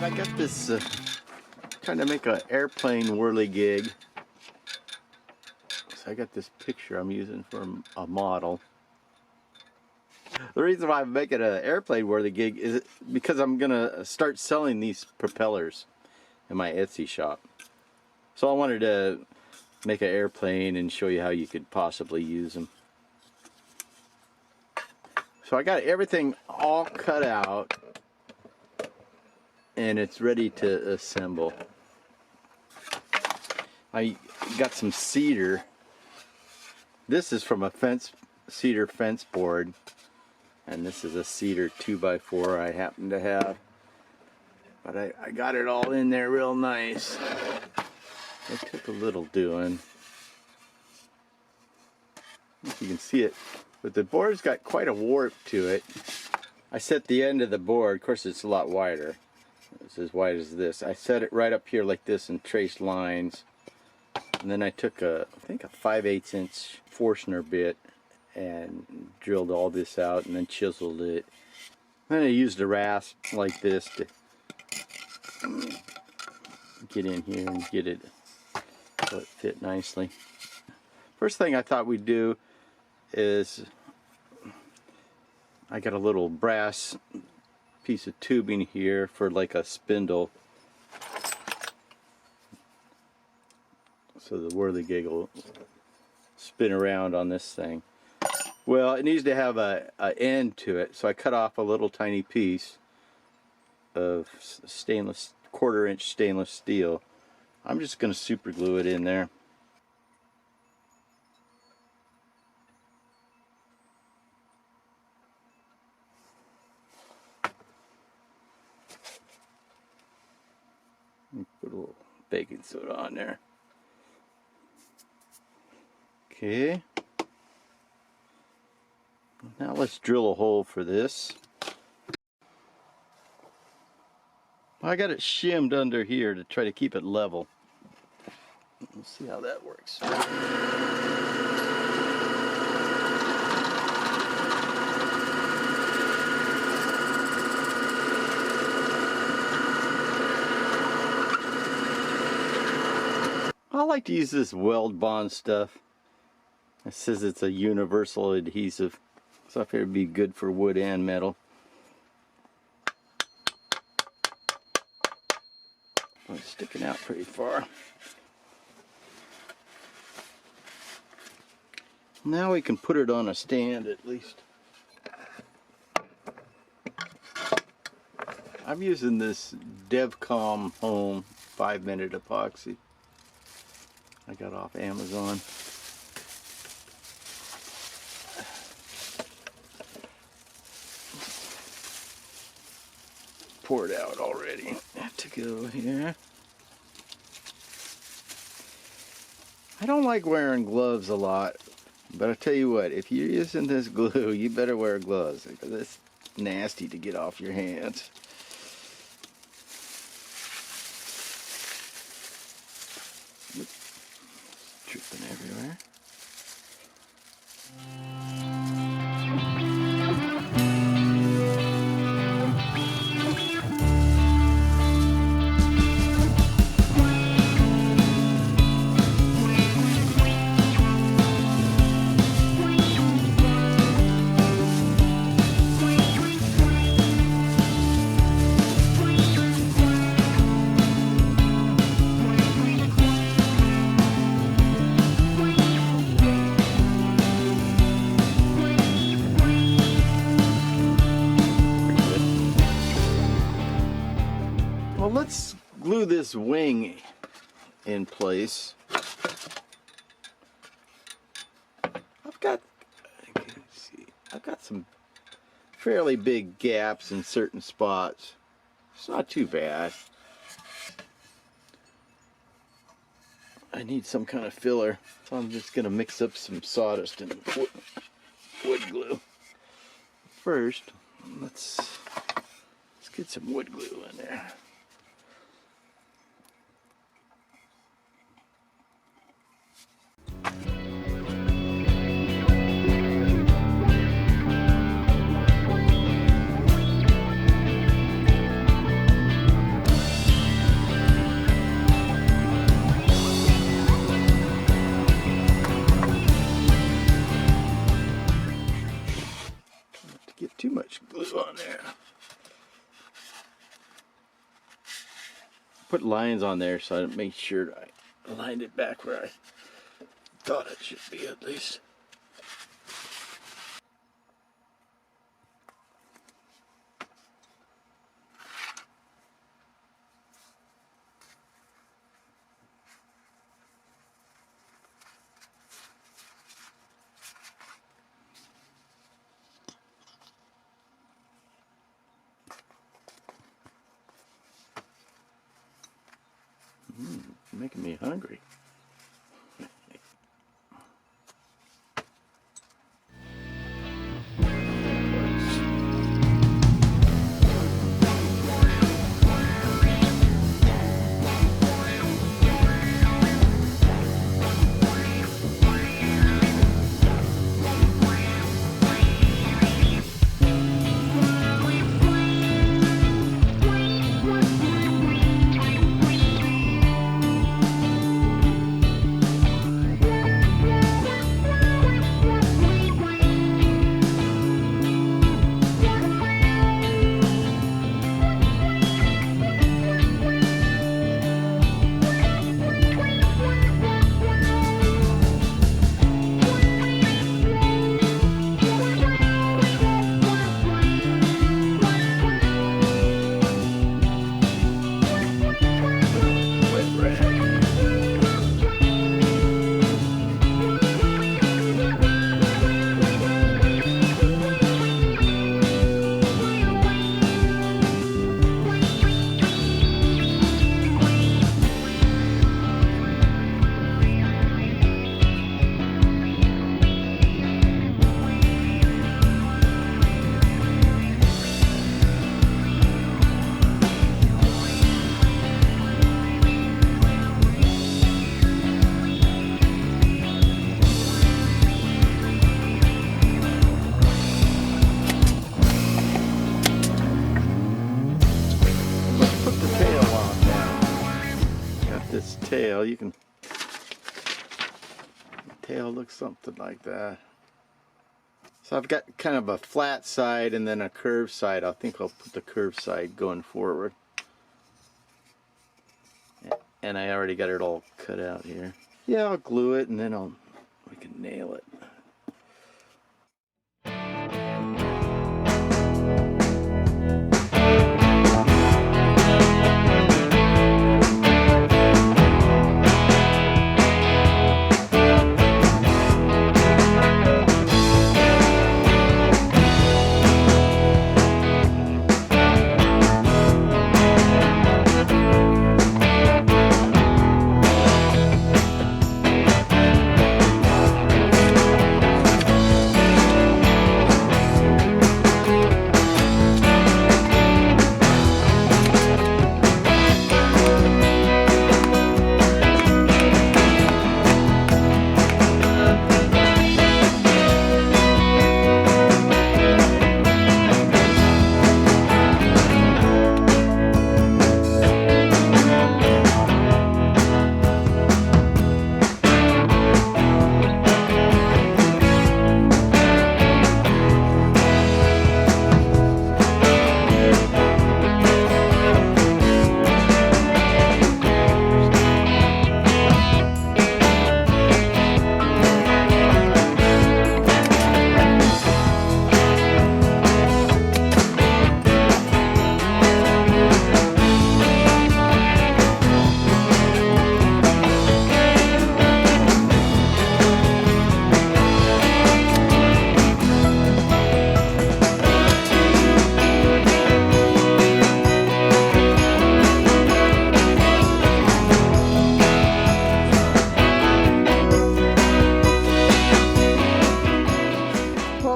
Todd, I got this trying to make an airplane whirligig. So I got this picture I'm using for a model. The reason why I'm making an airplane whirligig is because I'm gonna start selling these propellers in my Etsy shop. So I wanted to make an airplane and show you how you could possibly use them. So I got everything all cut out and it's ready to assemble. I got some cedar. This is from a cedar fence board, and this is a cedar 2x4 I happen to have. But I got it all in there real nice. It took a little doing. If you can see it, but the board's got quite a warp to it. I set the end of the board, of course it's a lot wider. It's as wide as this. I set it right up here like this and traced lines. And then I took I think a 5/8 inch Forstner bit and drilled all this out and then chiseled it. Then I used a rasp like this to get in here and get it so it fit nicely. First thing I thought we'd do is I got a little brass piece of tubing here for like a spindle, so the whirligig will spin around on this thing. Well, it needs to have a end to it, so I cut off a little tiny piece of stainless, 1/4 inch stainless steel. I'm just going to super glue it in there. Put a little baking soda on there. Okay. Now let's drill a hole for this. I got it shimmed under here to try to keep it level. Let's see how that works. I like to use this weld bond stuff. It says it's a universal adhesive, so I figured it'd be good for wood and metal. Oh, it's sticking out pretty far. Now we can put it on a stand at least. I'm using this DevCom Home 5-minute epoxy I got off Amazon. Poured out already. To go here. I don't like wearing gloves a lot, but I tell you what, if you're using this glue, you better wear gloves because it's nasty to get off your hands. Dripping everywhere. Let's glue this wing in place. I've got some fairly big gaps in certain spots. It's not too bad. I need some kind of filler, so I'm just going to mix up some sawdust and wood glue. First, let's get some wood glue in there. put lines on there so I make sure I lined it back where I thought it should be at least. Making me hungry. Tail, you can, tail looks something like that. So I've got kind of a flat side and then a curved side. I think I'll put the curved side going forward. And I already got it all cut out here. Yeah, I'll glue it and then we can nail it.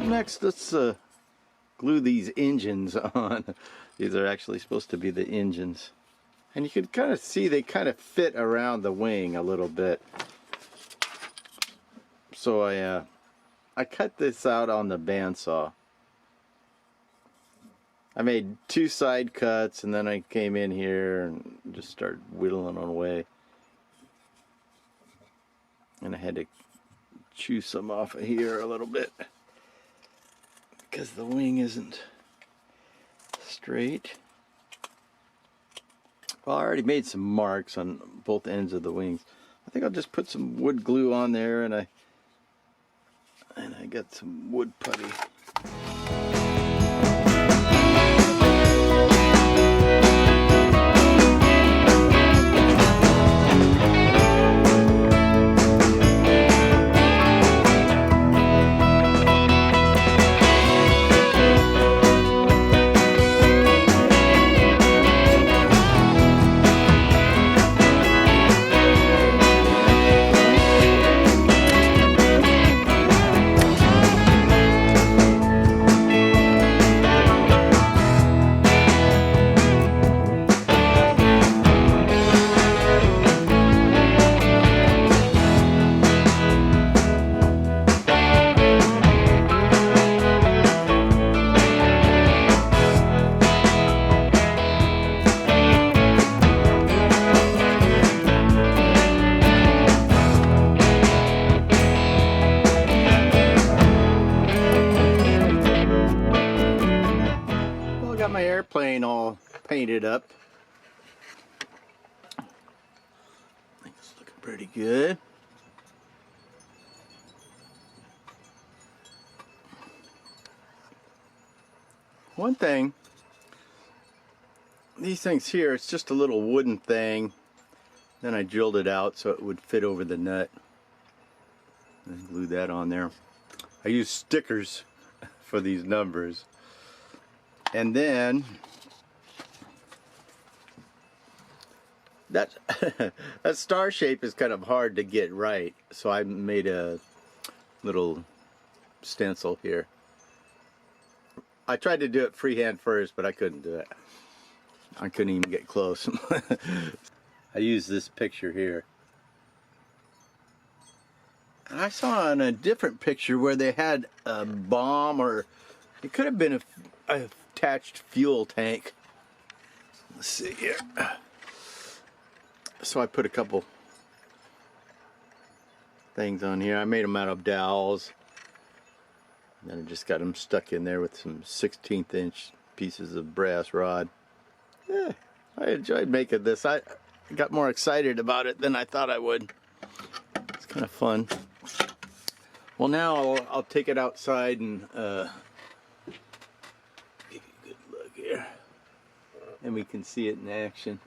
Next, let's glue these engines on. These are actually supposed to be the engines. And you can kind of see they kind of fit around the wing a little bit. So I cut this out on the bandsaw. I made 2 side cuts and then I came in here and just started whittling away. And I had to chew some off of here a little bit because the wing isn't straight. Well, I already made some marks on both ends of the wings. I think I'll just put some wood glue on there, and I got some wood putty. My airplane all painted up. I think it's looking pretty good. One thing, these things here, it's just a little wooden thing. Then I drilled it out so it would fit over the nut. And glued that on there. I used stickers for these numbers. And then that that star shape is kind of hard to get right, so I made a little stencil here. I tried to do it freehand first, but I couldn't do it. I couldn't even get close. I used this picture here. And I saw in a different picture where they had a bomb, or it could have been a attached fuel tank. Let's see here. So I put a couple things on here. I made them out of dowels. And then I just got them stuck in there with some 1/16 inch pieces of brass rod. Yeah, I enjoyed making this. I got more excited about it than I thought I would. It's kind of fun. Well, now I'll take it outside and give you a good look here, and we can see it in action.